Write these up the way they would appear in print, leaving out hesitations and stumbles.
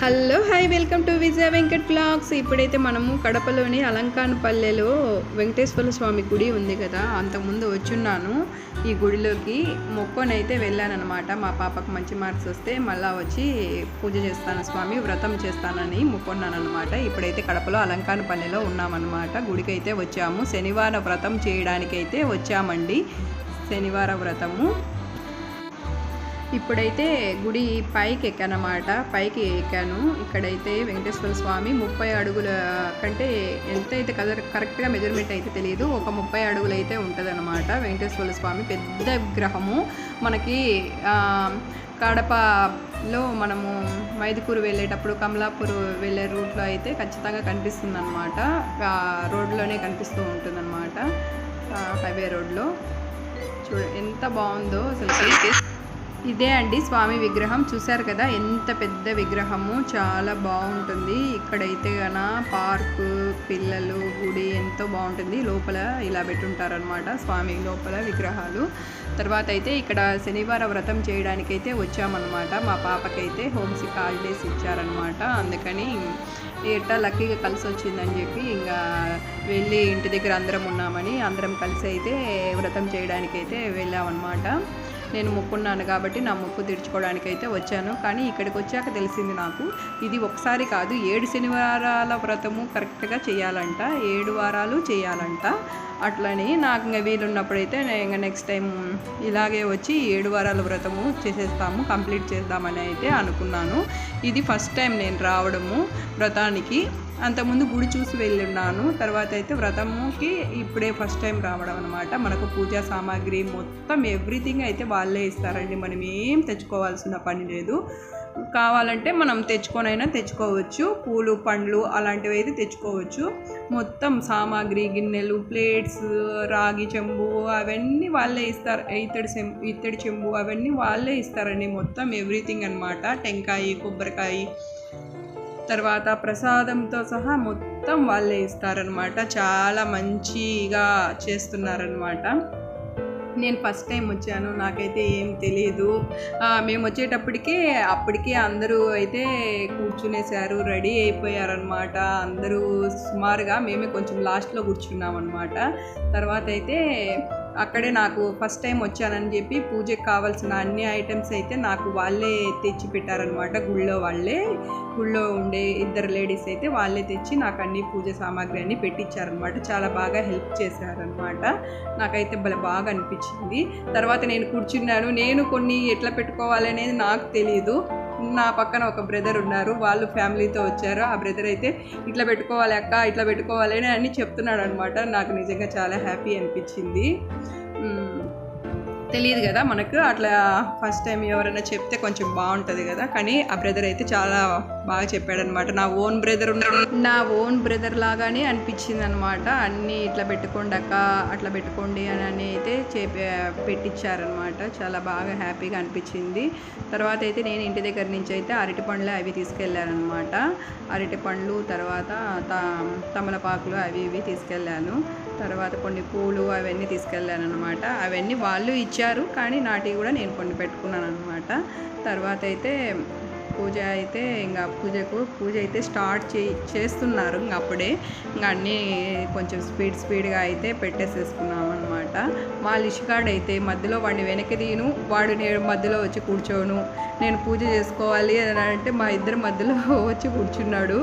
Hello hi welcome to Vijaya Venkat blogs. ఇప్పుడైతే మనము కడపలోని అలంకానపల్లెలో వెంకటేశ్వర స్వామి గుడి ఉంది కదా, అంతకుముందు వచ్చున్నాను. ఈ గుడిలోకి మొక్కనైతే వెళ్ళానమాట. మా పాపకు మంచి మార్క్స్ వస్తే మళ్ళీ వచ్చి పూజ చేస్తాను స్వామి, వ్రతం చేస్తానని మొక్కున్నాను అనమాట. ఇప్పుడైతే కడపలో అలంకానపల్లెలో ఉన్నామన్నమాట. గుడికి అయితే వచ్చాము. శనివారం వ్రతం చేయడానికైతే వచ్చామండి. శనివారం వ్రతము. ఇప్పుడైతే గుడి పైకి ఎక్కానమాట. పైకి ఎక్కాను. ఇక్కడైతే వెంకటేశ్వర స్వామి 30 అడుగుల కంటే ఎంత అయితే కరెక్ట్గా మెజర్మెంట్ అయితే తెలియదు, ఒక 30 అడుగులు అయితే ఉంటుంది అనమాట. వెంకటేశ్వర స్వామి పెద్ద విగ్రహము. మనకి కడపలో మనము మైదుకూరు వెళ్ళేటప్పుడు కమలాపూర్ వెళ్ళే రూట్లో అయితే ఖచ్చితంగా కనిపిస్తుంది అనమాట. రోడ్లోనే కనిపిస్తూ ఉంటుంది అనమాట, హైవే రోడ్లో. ఎంత బాగుందో అసలు. ఇదే అండి స్వామి విగ్రహం. చూశారు కదా ఎంత పెద్ద విగ్రహము, చాలా బాగుంటుంది. ఇక్కడైతే గన పార్కు, పిల్లలు, గుడి ఎంతో బాగుంటుంది. లోపల ఇలా పెట్టుంటారనమాట స్వామి లోపల విగ్రహాలు. తర్వాత అయితే ఇక్కడ శనివారం వ్రతం చేయడానికైతే వచ్చామన్నమాట. మా పాపకైతే హోమ్సిక్ హాలిడేస్ ఇచ్చారనమాట. అందుకని ఎట్టా లక్కీగా కలిసి వచ్చిందని చెప్పి ఇంకా వెళ్ళి ఇంటి దగ్గర అందరం ఉన్నామని అందరం కలిసి అయితే వ్రతం చేయడానికైతే వెళ్ళామన్నమాట. నేను మొక్కున్నాను కాబట్టి నా మొక్కు తీర్చుకోవడానికి అయితే వచ్చాను. కానీ ఇక్కడికి వచ్చాక తెలిసింది నాకు, ఇది ఒకసారి కాదు 7 శనివారాల వ్రతము కరెక్ట్గా చేయాలంట, 7 వారాలు చేయాలంట. అట్లని నాకు ఇంకా వీలున్నప్పుడైతే ఇంకా నెక్స్ట్ టైం ఇలాగే వచ్చి 7 వారాల వ్రతము చేసేస్తాము, కంప్లీట్ చేద్దామని అయితే అనుకున్నాను. ఇది ఫస్ట్ టైం నేను రావడము వ్రతానికి. అంతకుముందు గుడి చూసి వెళ్ళున్నాను. తర్వాత అయితే వ్రతముకి ఇప్పుడే ఫస్ట్ టైం రావడం అనమాట. మనకు పూజా సామాగ్రి మొత్తం ఎవ్రీథింగ్ అయితే వాళ్ళే ఇస్తారండి. మనం ఏం తెచ్చుకోవాల్సిన పని లేదు. కావాలంటే మనం తెచ్చుకొనైనా తెచ్చుకోవచ్చు. పూలు, పండ్లు అలాంటివి అయితే తెచ్చుకోవచ్చు. మొత్తం సామాగ్రి, గిన్నెలు, ప్లేట్స్, రాగి చెంబు అవన్నీ వాళ్ళే ఇస్తారు. ఇత్తడి చెంబు అవన్నీ వాళ్ళే ఇస్తారండి. మొత్తం ఎవ్రీథింగ్ అనమాట. టెంకాయ, కొబ్బరికాయ, తర్వాత ప్రసాదంతో సహా మొత్తం వాళ్ళే ఇస్తారనమాట. చాలా మంచిగా చేస్తున్నారనమాట. నేను ఫస్ట్ టైం వచ్చాను, నాకైతే ఏం తెలియదు. మేము అప్పటికే అందరూ అయితే కూర్చునేసారు, రెడీ అయిపోయారనమాట. అందరూ సుమారుగా, మేమే కొంచెం లాస్ట్లో కూర్చున్నామన్నమాట. తర్వాత అయితే అక్కడే నాకు ఫస్ట్ టైం వచ్చానని చెప్పి పూజకి కావాల్సిన అన్ని ఐటమ్స్ అయితే నాకు వాళ్ళే తెచ్చి పెట్టారనమాట. గుళ్ళో ఉండే 2 లేడీస్ అయితే వాళ్ళే తెచ్చి నాకు అన్ని పూజ సామాగ్రి అన్నీ పెట్టించారనమాట. చాలా బాగా హెల్ప్ చేశారనమాట. నాకైతే బాగా అనిపించింది. తర్వాత నేను కూర్చున్నాను. నేను కొన్ని ఎట్లా పెట్టుకోవాలనేది నాకు తెలియదు. నా పక్కన ఒక బ్రదర్ ఉన్నారు, వాళ్ళు ఫ్యామిలీతో వచ్చారు. ఆ బ్రదర్ అయితే ఇట్లా పెట్టుకోవాలి అక్క, ఇట్లా పెట్టుకోవాలి అని అన్నీ చెప్తున్నాడు అనమాట. నాకు నిజంగా చాలా హ్యాపీ అనిపించింది. తెలియదు కదా మనకు, అట్లా ఫస్ట్ టైం ఎవరైనా చెప్తే కొంచెం బాగుంటుంది కదా. కానీ ఆ బ్రదర్ అయితే చాలా బాగా చెప్పాడనమాట. నా ఓన్ బ్రదర్ లాగానే అనిపించింది అనమాట. అన్నీ ఇట్లా పెట్టుకోండి అక్క, అట్లా పెట్టుకోండి అని అయితే పెట్టించారనమాట. చాలా బాగా హ్యాపీగా అనిపించింది. తర్వాత అయితే నేను ఇంటి దగ్గర నుంచి అయితే అరటిపండ్లు అవి తీసుకెళ్ళానమాట. అరటిపండ్లు, తర్వాత తమలపాకులు అవి ఇవి తీసుకెళ్ళాను. తర్వాత కొన్ని పూలు అవన్నీ తీసుకెళ్ళాను అనమాట. అవన్నీ వాళ్ళు ఇచ్చారు, కానీ నాటివి కూడా నేను కొన్ని పెట్టుకున్నాను అనమాట. తర్వాత అయితే పూజ అయితే స్టార్ట్ చేస్తున్నారు. ఇంకా అప్పుడే ఇంకా అన్నీ కొంచెం స్పీడ్గా అయితే పెట్టేసేసుకున్నాం అనమాట. మా లిషిగాడు అయితే మధ్యలో వాడిని వెనక్కి తీను, వాడు నేను మధ్యలో వచ్చి కూర్చోను, నేను పూజ చేసుకోవాలి అని అంటే మా ఇద్దరు మధ్యలో వచ్చి కూర్చున్నాడు.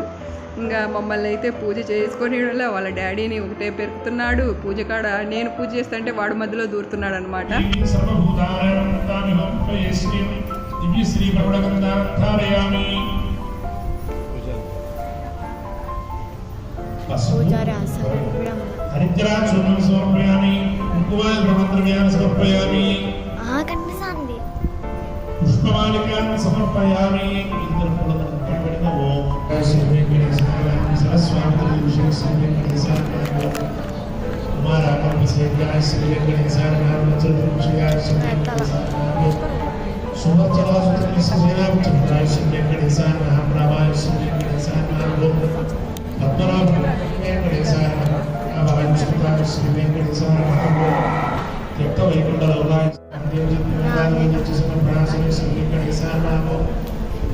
ఇంకా మమ్మల్ని అయితే పూజ చేసుకొని వాళ్ళ డాడీని ఒకటే పెరుకుతున్నాడు. పూజ కాడ నేను పూజ చేస్తుంటే వాడు మధ్యలో దూరుతున్నాడు అనమాట.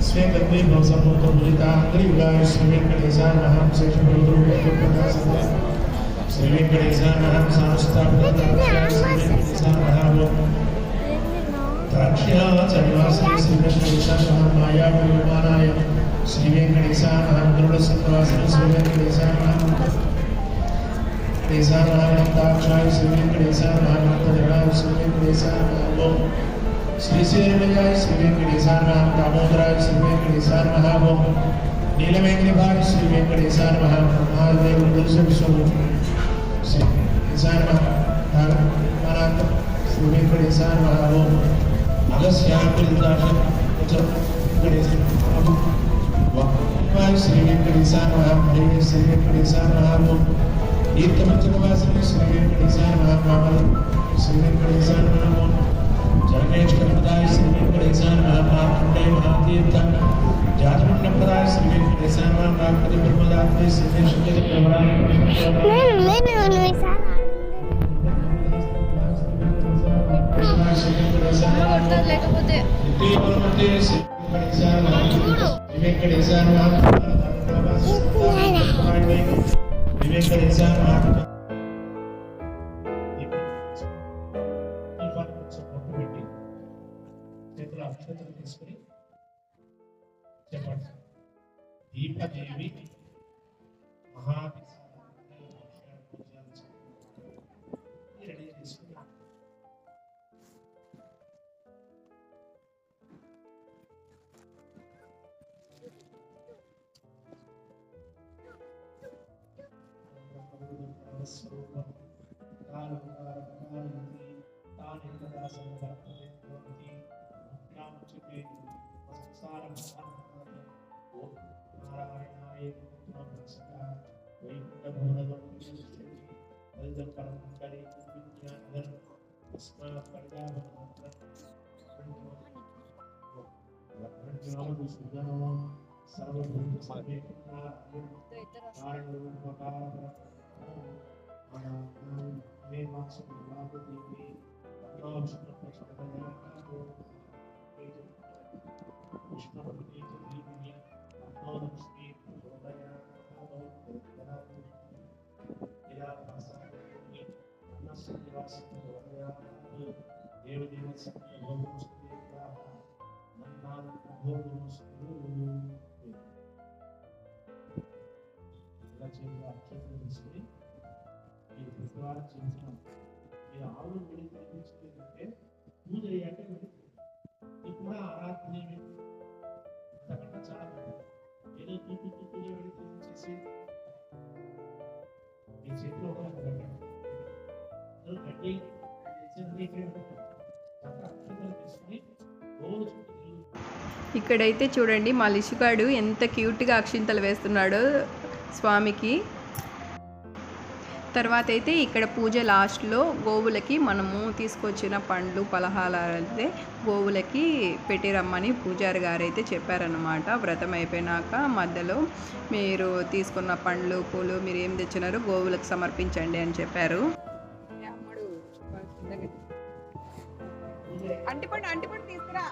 स्वेकन्वे भवसमुद्रमुदिताङ्ग्रियुगाय श्रीवेङ्कटेशाय महां शेषप्रभुरूपदासने श्रीवेङ्कटेशाय महां सांस्थापकदाक्षाय श्रीवेङ्कटेशाय महां द्राक्ष्याचलवासने श्रीवेङ्कटेशाय महां मायाविमानाय श्रीवेङ्कटेशाय महां गरुडसंवासने श्रीवेङ्कटेशाय महां वेंकटेशाय महां श्रीवेङ्कटेशाय महां श्रीवेङ्कटेशाय महां श्रीशैलमयाय श्रीवेङ्कटेशाय महां दामोदराय श्रीवेङ्कटेशाय महां नीलमेघनिभाय श्रीवेङ्कटेशाय महां महादेव दुर्शविश्वरूप श्रीवेङ्कटेशाय महां श्रीवेङ्कटेशाय महां अगस्त्यापिलदाश श्रीवेङ्कटेशाय महां श्रीवेङ्कटेशाय महां तीर्थमंचलवासिनी श्रीवेङ्कटेशाय महां श्रीवेङ्कटेशाय महां जगनेष्ठप्रदाय श्रीवेङ्कटेशाय महांडे महातीर्थ जातमंडप्रदाय श्रीवेङ्कटेशाय महांपति ब्रह्मदात्रे श्रीवेङ्कटेशाय అక్షతలు తీసుకుని చెప్పండి. దీపదేవి రెడీ చేసుకుని ఆవులు గుడి కనిపించుకుంటే పూజ అయ్యాక ఇది కూడా ఆరాధన అంతకంటే చాలా ఏదో తూపు పూజ చేసి మీ చేతిలో గడ్డి ఇక్కడైతే చూడండి మా లిషుగాడు ఎంత క్యూట్గా అక్షింతలు వేస్తున్నాడో స్వామికి. తర్వాత అయితే ఇక్కడ పూజ లాస్ట్లో గోవులకి మనము తీసుకొచ్చిన పండ్లు పలహారాలు అయితే గోవులకి పెట్టి రమ్మని పూజారి గారు అయితే చెప్పారనమాట. వ్రతం అయిపోయినాక మధ్యలో మీరు తీసుకున్న పండ్లు పూలు మీరు ఏం తెచ్చినారో గోవులకు సమర్పించండి అని చెప్పారు. అంటిపండు తీసుకురా,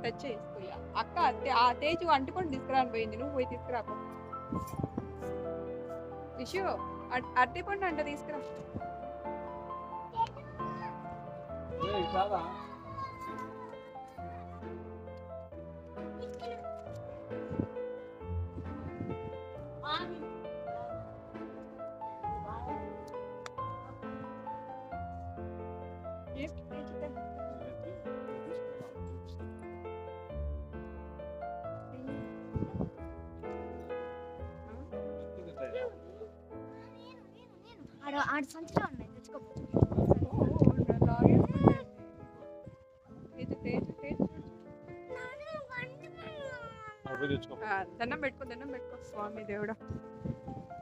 టచ్ చేసుకో అక్క. ఆ తేజు అంటుకొని తీసుకురాని పోయింది, నువ్వు పోయి తీసుకురా. విషు అరటిపండు అంట తీసుకురా. ఆడు సంచిలో ఉన్నాయి, తెచ్చుకోవచ్చు. దండం పెట్టుకో స్వామి దేవుడా.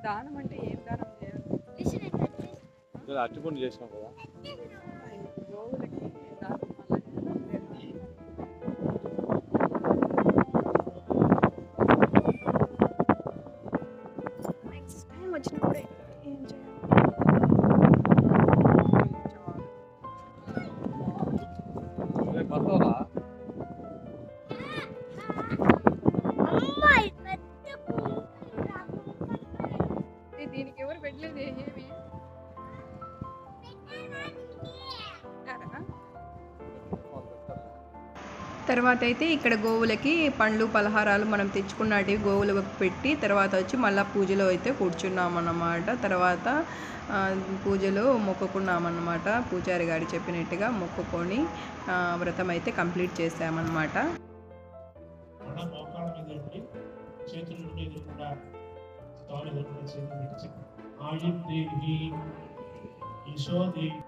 దానం అంటే ఏం దానం చేయాలి? అట్టుకొని చేసినాం కదా గోవులకి దానం నెక్స్ట్ టైం వచ్చినప్పుడే ఏం చేయాలి? తర్వాత అయితే ఇక్కడ గోవులకి పండ్లు పలహారాలు మనం తెచ్చుకున్నటివి గోవులకు పెట్టి తర్వాత వచ్చి మళ్ళీ పూజలో అయితే కూర్చున్నామన్నమాట. తర్వాత పూజలో మొక్కుకున్నామన్నమాట. పూజారి గారు చెప్పినట్టుగా మొక్కుకొని వ్రతం అయితే కంప్లీట్ చేసామన్నమాట. చేతుల నుండి ఎదురుకుండా తాను ఎదురుకుండా చేతులు పెట్టి చెప్పండి. ఆయుర్దేవి యశోదేవి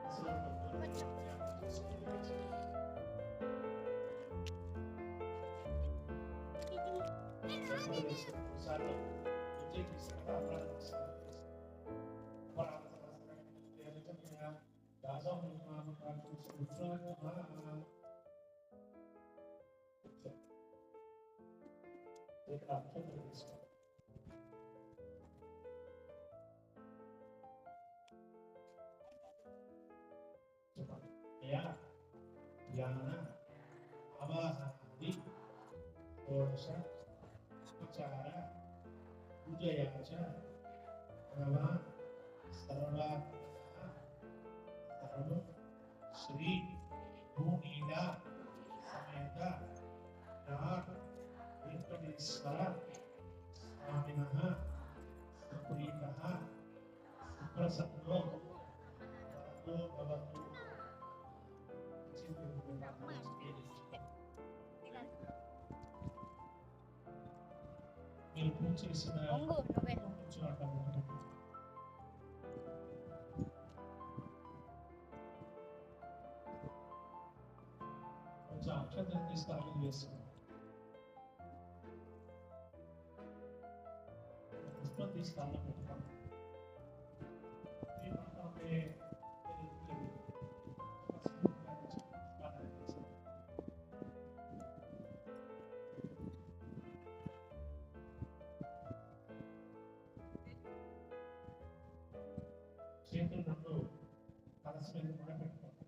ధ్యాన అవాహనాది షోడశ ఉపచార పూజయాచ నమ సర్వ శ్రీ భూనీల సమేత వెంకటేశ్వర స్వామినః సుప్రీతః సుప్రసన్నో భవతు. మీరు పూజ చేసిన కొంచెం అక్షరం తీసుకు వేస్తున్నాం. పుష్పం తీసుకు పెట్టుకోండి. చేతులు రెండు కలసి మీద కూడా పెట్టుకోండి.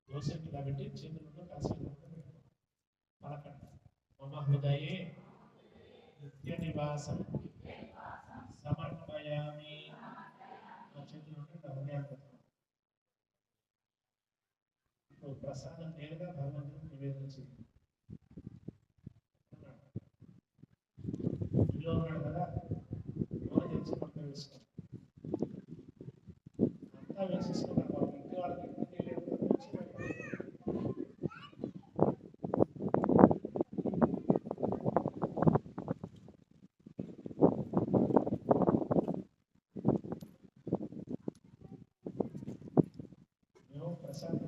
దోశ మీద పెట్టి చేతులు రెండు కలసి మీద కూడా పెట్టుకోండి. పలకండి. మమ హృదయే నిత్య నివాసం సమర్పయామి. చేతులు ఉంటే హృదయాలు పెట్టుకోండి. ఇప్పుడు ప్రసాదం నేరుగా భగవంతుడికి నివేదన చేయండి. ఇంట్లో ఉన్నాడు కదా, అంతా వేసేసుకున్నాం. ఇంటి వాళ్ళకి ప్రసాదం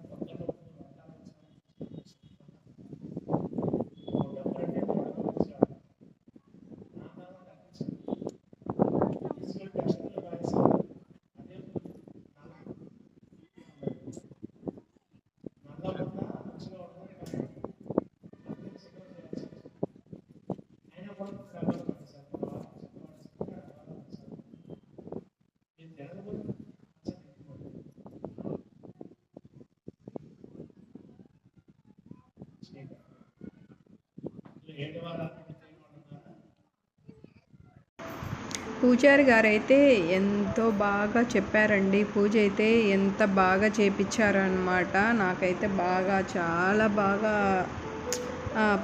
పూజారి గారు అయితే ఎంతో బాగా చెప్పారండి. పూజ అయితే ఎంత బాగా చేపించారనమాట. నాకైతే బాగా చాలా బాగా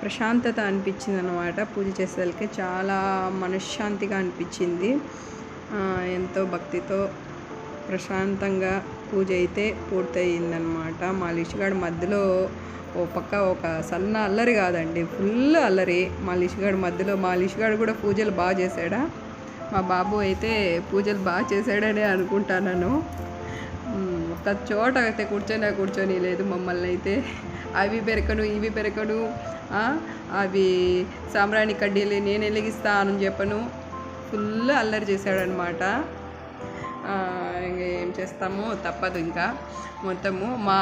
ప్రశాంతత అనిపించింది అనమాట. పూజ చేసేసరికి చాలా మనశ్శాంతిగా అనిపించింది. ఎంతో భక్తితో ప్రశాంతంగా పూజ అయితే పూర్తయిందనమాట. మా లిషిగాడు మధ్యలో ఓ పక్క ఒక సన్న అల్లరి కాదండి, ఫుల్ అల్లరి. మా లిషిగాడు మధ్యలో, మా లిషిగాడు కూడా పూజలు బాగా చేశాడా. మా బాబు అయితే పూజలు బాగా చేశాడనే అనుకుంటాను. ఒక చోట అయితే కూర్చొని లేదు మమ్మల్ని అయితే. అవి పెరకను ఇవి పెరకను, అవి సాంబ్రాణి కడ్డీలు నేను వెలిగిస్తానని చెప్పను. ఫుల్ అల్లరి చేశాడనమాట. ఏం చేస్తాము, తప్పదు. ఇంకా మొత్తము మా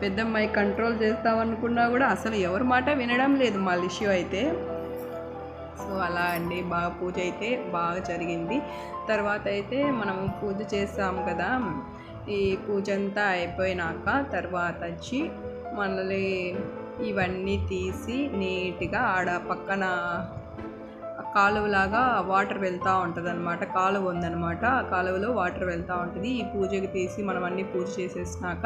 పెద్దమ్మాయి కంట్రోల్ చేస్తామనుకున్నా కూడా అసలు ఎవరి మాట వినడం లేదు మా లిషు అయితే. సో అలా అండి, బాగా పూజ అయితే బాగా జరిగింది. తర్వాత అయితే మనము పూజ చేస్తాము కదా, ఈ పూజ అంతా అయిపోయినాక తర్వాత వచ్చి మళ్ళీ ఇవన్నీ తీసి నీట్గా ఆడ పక్కన కాలువలాగా వాటర్ వెళ్తూ ఉంటుంది అనమాట. కాలువ ఉందన్నమాట, ఆ కాలువలో వాటర్ వెళ్తూ ఉంటుంది. ఈ పూజకి తీసి మనం అన్నీ పూజ చేసేసినాక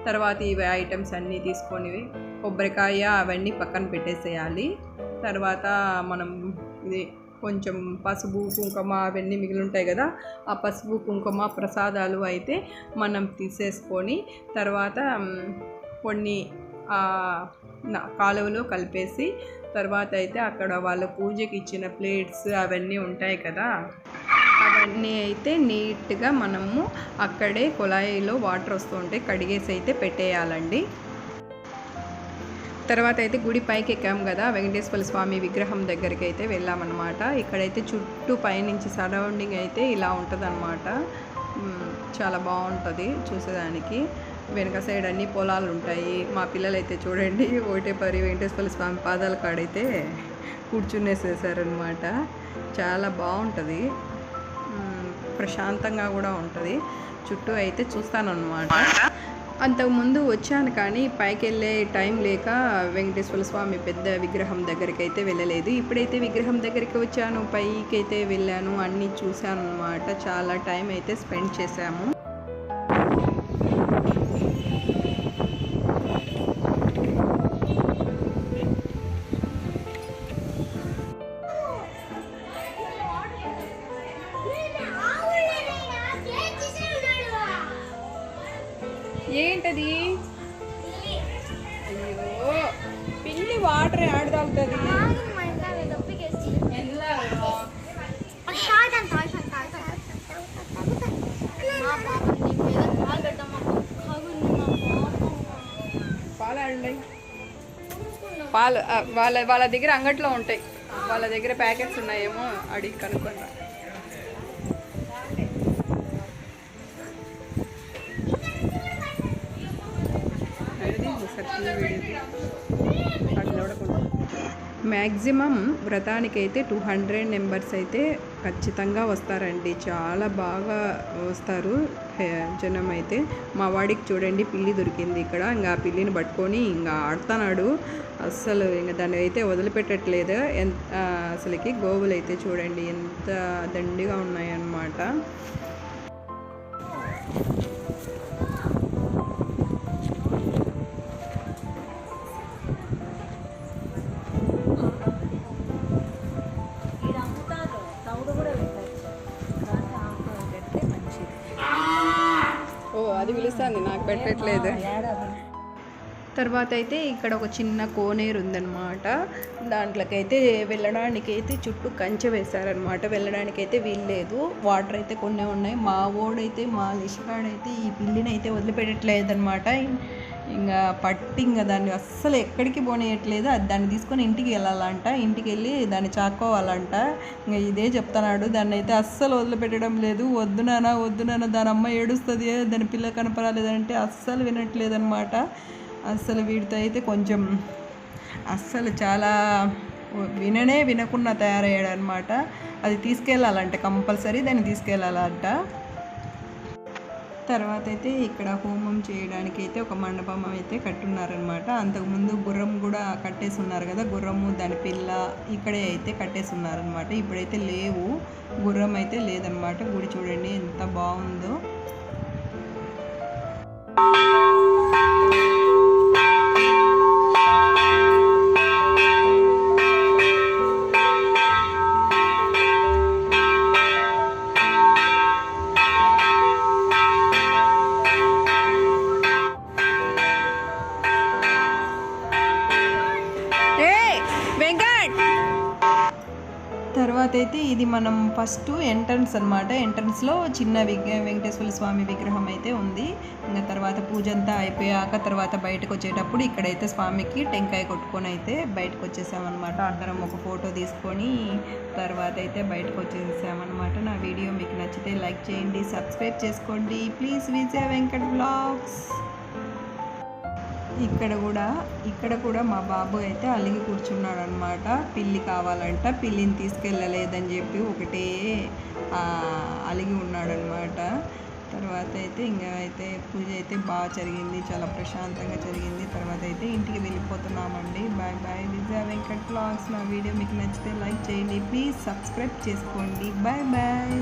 తర్వాత ఇవి ఐటమ్స్ అన్నీ తీసుకొని కొబ్బరికాయ అవన్నీ పక్కన పెట్టేసేయాలి. తర్వాత మనం ఇది కొంచెం పసుపు కుంకుమ అవన్నీ మిగిలి ఉంటాయి కదా, ఆ పసుపు కుంకుమ ప్రసాదాలు అయితే మనం తీసేసుకొని తర్వాత కొన్ని కాలువలో కలిపేసి తర్వాత అయితే అక్కడ వాళ్ళ పూజకి ఇచ్చిన ప్లేట్స్ అవన్నీ ఉంటాయి కదా, అవన్నీ అయితే నీట్గా మనము అక్కడే కుళాయిలో వాటర్ వస్తూ ఉంటే కడిగేసి అయితే పెట్టేయాలండి. తర్వాత అయితే గుడి పైకి ఎక్కాము కదా, వెంకటేశ్వర స్వామి విగ్రహం దగ్గరికి అయితే వెళ్ళామన్నమాట. ఇక్కడైతే చుట్టూ పైనుంచి సరౌండింగ్ అయితే ఇలా ఉంటుందన్నమాట. చాలా బాగుంటుంది చూసేదానికి. వెనక సైడ్ అన్ని పొలాలు ఉంటాయి. మా పిల్లలైతే చూడండి ఒకటే పరి వెంకటేశ్వర స్వామి పాదాల కాడైతే కూర్చునేసేసారనమాట. చాలా బాగుంటుంది, ప్రశాంతంగా కూడా ఉంటుంది. చుట్టూ అయితే చూస్తానన్నమాట. అంతకుముందు వచ్చాను కానీ పైకి వెళ్ళే టైం లేక వెంకటేశ్వర స్వామి పెద్ద విగ్రహం దగ్గరికి అయితే వెళ్ళలేదు. ఇప్పుడైతే విగ్రహం దగ్గరికి వచ్చాను, పైకి అయితే వెళ్ళాను, అన్నీ చూశాను అన్నమాట. చాలా టైం అయితే స్పెండ్ చేశాము. ఏంటది? అయ్యో పిల్లి వాటర్ ఆడు తాగుతుంది. పాలు ఆడండి. పాలు వాళ్ళ దగ్గర అంగట్లో ఉంటాయి, వాళ్ళ దగ్గర ప్యాకెట్స్ ఉన్నాయేమో అడిగి కనుక్కుంటా. మ్యాక్సిమం వ్రతానికైతే 200 మెంబర్స్ అయితే ఖచ్చితంగా వస్తారండి. చాలా బాగా వస్తారు జనం అయితే. మా వాడికి చూడండి పిల్లి దొరికింది ఇక్కడ. ఇంకా ఆ పిల్లిని పట్టుకొని ఇంకా ఆడుతున్నాడు. అస్సలు ఇంకా దాన్ని అయితే వదిలిపెట్టట్లేదు. అసలుకి గోవులు అయితే చూడండి ఎంత దండిగా ఉన్నాయన్నమాట. అది పిలుస్తుంది, నాకు పెట్టట్లేదు. తర్వాత అయితే ఇక్కడ ఒక చిన్న కోనేరు ఉందన్నమాట. దాంట్లోకైతే వెళ్ళడానికైతే చుట్టూ కంచె వేశారనమాట. వెళ్ళడానికైతే వీల్లేదు, వాటర్ అయితే కొన్ని ఉన్నాయి. మా ఓడైతే మా లిషికాడైతే ఈ పిల్లిని అయితే వదిలిపెట్టట్లేదనమాట. ఇంకా పట్టి ఇంకా దాన్ని అస్సలు ఎక్కడికి పోనీయట్లేదు. అది దాన్ని తీసుకొని ఇంటికి వెళ్ళాలంట, ఇంటికి వెళ్ళి దాన్ని చాక్కోవాలంట. ఇంకా ఇదే చెప్తున్నాడు. దాన్ని అయితే అస్సలు వదిలిపెట్టడం లేదు. వద్దు నాన్న దాని అమ్మ ఏడుస్తుంది, దాని పిల్ల కనపరాలేదంటే అస్సలు వినట్లేదనమాట. అస్సలు వీడితో అయితే కొంచెం అస్సలు చాలా వినకుండా తయారయ్యాడు అనమాట. అది తీసుకెళ్ళాలంట, కంపల్సరీ దాన్ని తీసుకెళ్ళాలంట. తర్వాత అయితే ఇక్కడ హోమం చేయడానికి అయితే ఒక మండపం అయితే కట్టున్నారనమాట. అంతకుముందు గుర్రం కూడా కట్టేసి ఉన్నారు కదా, గుర్రము దాని పిల్ల ఇక్కడే అయితే కట్టేసి ఉన్నారనమాట. ఇప్పుడైతే లేవు, గుర్రం అయితే లేదనమాట. గుడి చూడండి ఎంత బాగుందో. తర్వాత అయితే ఇది మనం ఫస్ట్ ఎంట్రన్స్ అనమాట. ఎంట్రన్స్లో చిన్న వెంకటేశ్వర స్వామి విగ్రహం అయితే ఉంది. ఇంకా తర్వాత పూజ అంతా అయిపోయాక తర్వాత బయటకు వచ్చేటప్పుడు ఇక్కడైతే స్వామికి టెంకాయ కొట్టుకొని అయితే బయటకు వచ్చేసామన్నమాట. అందరం ఒక ఫోటో తీసుకొని తర్వాత అయితే బయటకు వచ్చేసామన్నమాట. నా వీడియో మీకు నచ్చితే లైక్ చేయండి, సబ్స్క్రైబ్ చేసుకోండి. Please Vijaya Venkat blogs. ఇక్కడ కూడా మా బాబు అయితే అలిగి కూర్చున్నాడు అనమాట. పిల్లి కావాలంట, పిల్లిని తీసుకెళ్ళలేదని చెప్పి ఒకటే అలిగి ఉన్నాడనమాట. తర్వాత అయితే ఇంకా అయితే పూజ అయితే బాగా జరిగింది, చాలా ప్రశాంతంగా జరిగింది. తర్వాత అయితే ఇంటికి వెళ్ళిపోతున్నామండి. Bye bye. Vijaya Venkat blogs. నా వీడియో మీకు నచ్చితే లైక్ చేయండి, ప్లీజ్ సబ్స్క్రైబ్ చేసుకోండి. Bye bye.